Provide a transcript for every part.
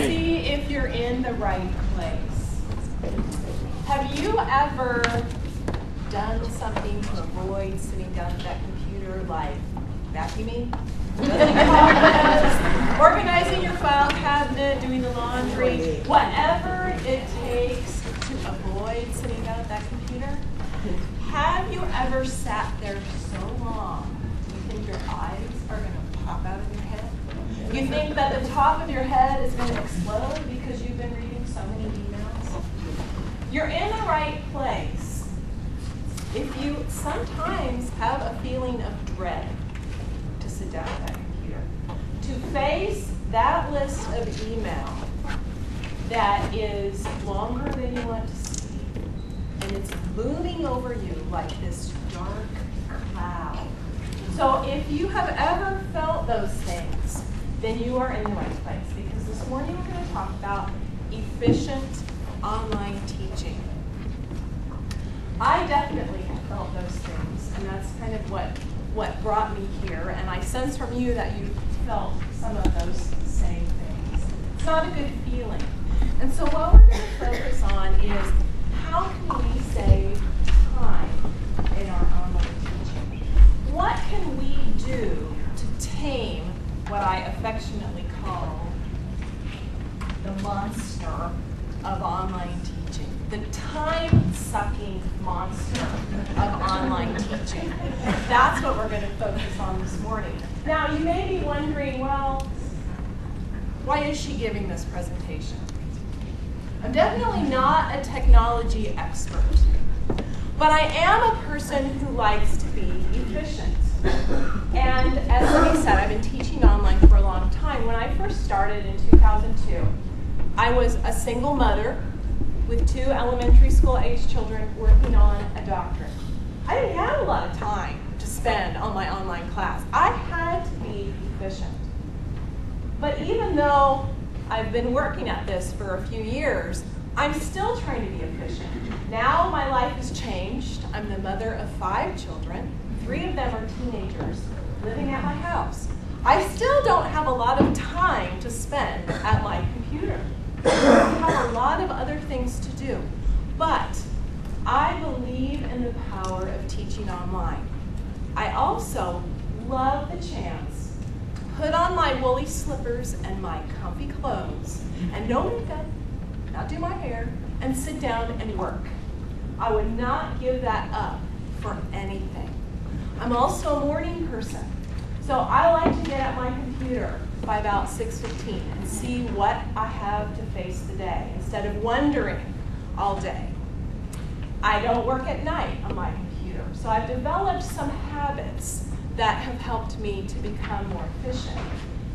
see if you're in the right place. Have you ever done something to avoid sitting down at that computer, like vacuuming, organizing your file cabinet, doing the laundry, whatever it takes to avoid sitting down at that computer? Have you ever sat there so long you think your eyes are going to pop out of your head? You think that the top of your head is going to explode because you've been reading so many emails? You're in the right place if you sometimes have a feeling of dread to sit down at that computer, to face that list of email that is longer than you want to see, and it's looming over you like this dark cloud. So if you have ever felt those things, then you are in the right place, because this morning we're going to talk about efficient online teaching. I definitely have felt those things, and that's kind of what brought me here, and I sense from you that you felt some of those same things. It's not a good feeling. And so what we're going to focus on is how can we save time in our online teaching? What can we do to tame what I affectionately call the monster of online teaching, the time-sucking monster of online teaching? That's what we're going to focus on this morning. Now, you may be wondering, well, why is she giving this presentation? I'm definitely not a technology expert, but I am a person who likes to be efficient. And as Libby said, I've been teaching online for a long time. When I first started in 2002, I was a single mother with 2 elementary school age children working on a doctorate. I didn't have a lot of time to spend on my online class. I had to be efficient. But even though I've been working at this for a few years, I'm still trying to be efficient. Now my life has changed. I'm the mother of 5 children. 3 of them are teenagers living at my house. I still don't have a lot of time to spend at my computer. I have a lot of other things to do. But I believe in the power of teaching online. I also love the chance to put on my woolly slippers and my comfy clothes and no makeup, not do my hair, and sit down and work. I would not give that up for anything. I'm also a morning person, so I like to get at my computer by about 6:15 and see what I have to face the day instead of wondering all day. I don't work at night on my computer, so I've developed some habits that have helped me to become more efficient,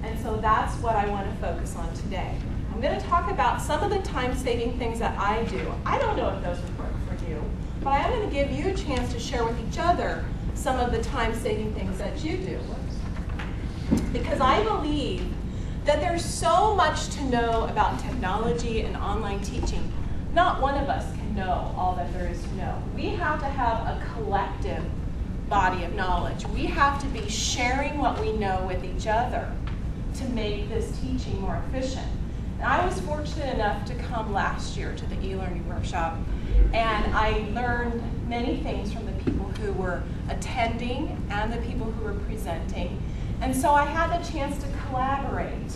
and so that's what I want to focus on today. I'm going to talk about some of the time-saving things that I do. I don't know if those would work for you, but I am going to give you a chance to share with each other some of the time-saving things that you do. Because I believe that there's so much to know about technology and online teaching. Not one of us can know all that there is to know. We have to have a collective body of knowledge. We have to be sharing what we know with each other to make this teaching more efficient. And I was fortunate enough to come last year to the eLearning workshop, and I learned many things from the people who were attending and the people who were presenting. And so I had the chance to collaborate,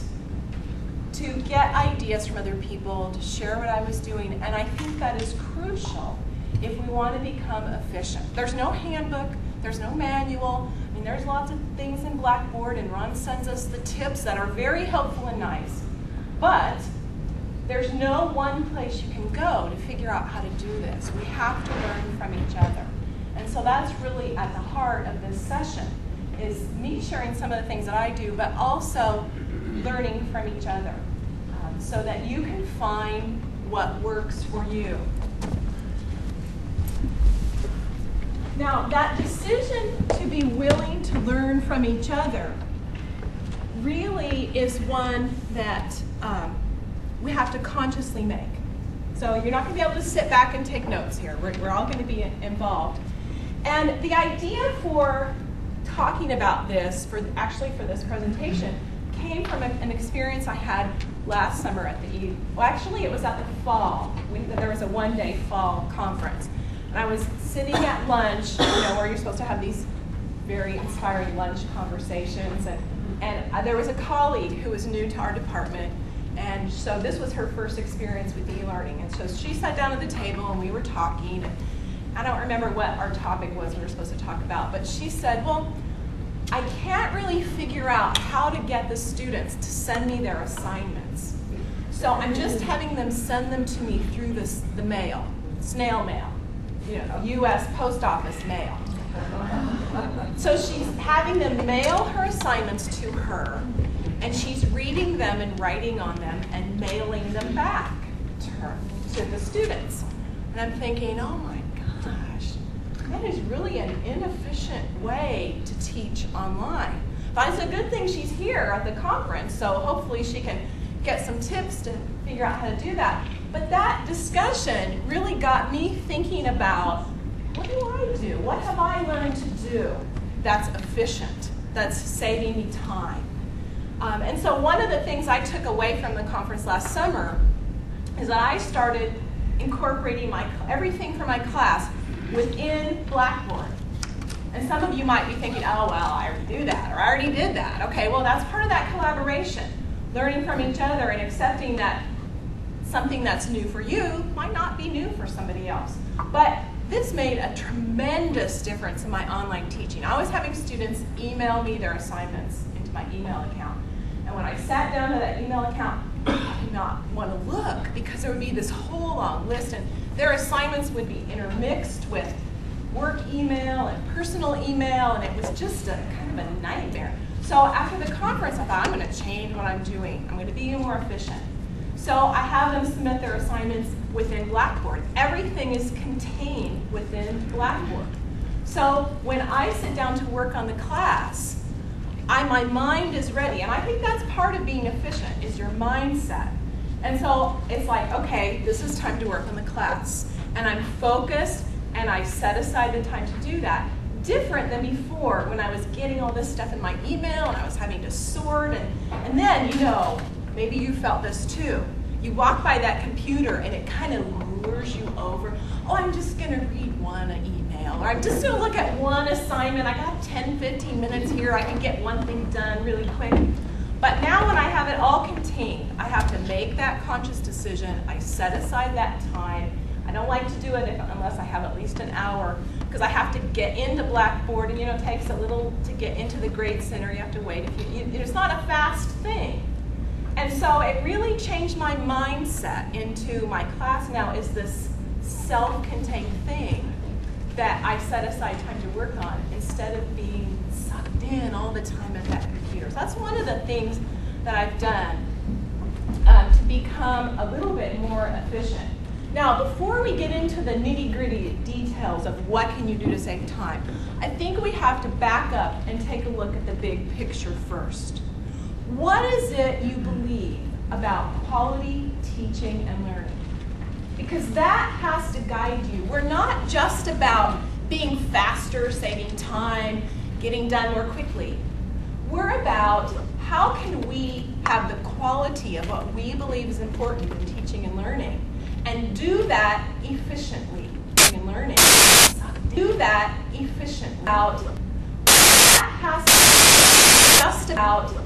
to get ideas from other people, to share what I was doing, and I think that is crucial if we want to become efficient. There's no handbook, there's no manual. I mean, there's lots of things in Blackboard, and Ron sends us the tips that are very helpful and nice. But there's no one place you can go to figure out how to do this. We have to learn from each other. And so that's really at the heart of this session, is me sharing some of the things that I do, but also learning from each other so that you can find what works for you. Now, that decision to be willing to learn from each other really is one that we have to consciously make. So you're not going to be able to sit back and take notes here. We're all going to be involved. And the idea for talking about this, actually for this presentation, came from an experience I had last summer at the well, actually it was at the fall. There was a one-day fall conference. And I was sitting at lunch, where you're supposed to have these very inspiring lunch conversations. And there was a colleague who was new to our department. And so this was her first experience with eLearning. And so she sat down at the table and we were talking. And I don't remember what our topic was we were supposed to talk about, but she said, well, I can't really figure out how to get the students to send me their assignments. So I'm just having them send them to me through the mail, snail mail, U.S. post office mail. So she's having them mail her assignments to her, and she's reading them and writing on them and mailing them back to her, to the students. And I'm thinking, oh my gosh, that is really an inefficient way to teach online. But it's a good thing she's here at the conference, so hopefully she can get some tips to figure out how to do that. But that discussion really got me thinking about, what do I do? What have I learned to do that's efficient, that's saving me time? And so one of the things I took away from the conference last summer is that I started incorporating everything for my class within Blackboard. And some of you might be thinking, oh, well, I already do that, or I already did that. Okay, well, that's part of that collaboration, learning from each other and accepting that something that's new for you might not be new for somebody else. But this made a tremendous difference in my online teaching. I was having students email me their assignments into my email account. And when I sat down to that email account, I did not want to look because there would be this whole long list, and their assignments would be intermixed with work email and personal email, and it was just a kind of a nightmare. So after the conference, I thought, I'm going to change what I'm doing. I'm going to be more efficient. So I have them submit their assignments within Blackboard. Everything is contained within Blackboard. So when I sit down to work on the class, my mind is ready. And I think that's part of being efficient, is your mindset. And so it's like, okay, this is time to work on the class. And I'm focused, and I set aside the time to do that. Different than before when I was getting all this stuff in my email and I was having to sort. And then, maybe you felt this too. You walk by that computer and it kind of lures you over. Oh, I'm just going to read one email. Or I'm just going to look at one assignment. I got 10, 15 minutes here. I can get one thing done really quick. But now when I have it all contained, I have to make that conscious decision. I set aside that time. I don't like to do it unless I have at least an hour, because I have to get into Blackboard, and it takes a little to get into the Grade Center. You have to wait. It's not a fast thing. And so it really changed my mindset into my class now is this self-contained thing that I set aside time to work on instead of being sucked in all the time at that computer. So that's one of the things that I've done to become a little bit more efficient. Now, before we get into the nitty-gritty details of what can you do to save time, I think we have to back up and take a look at the big picture first. What is it you believe about quality teaching and learning? Because that has to guide you. We're not just about being faster, saving time, getting done more quickly. We're about how can we have the quality of what we believe is important in teaching and learning, and do that efficiently in learning. Do that efficiently. Just about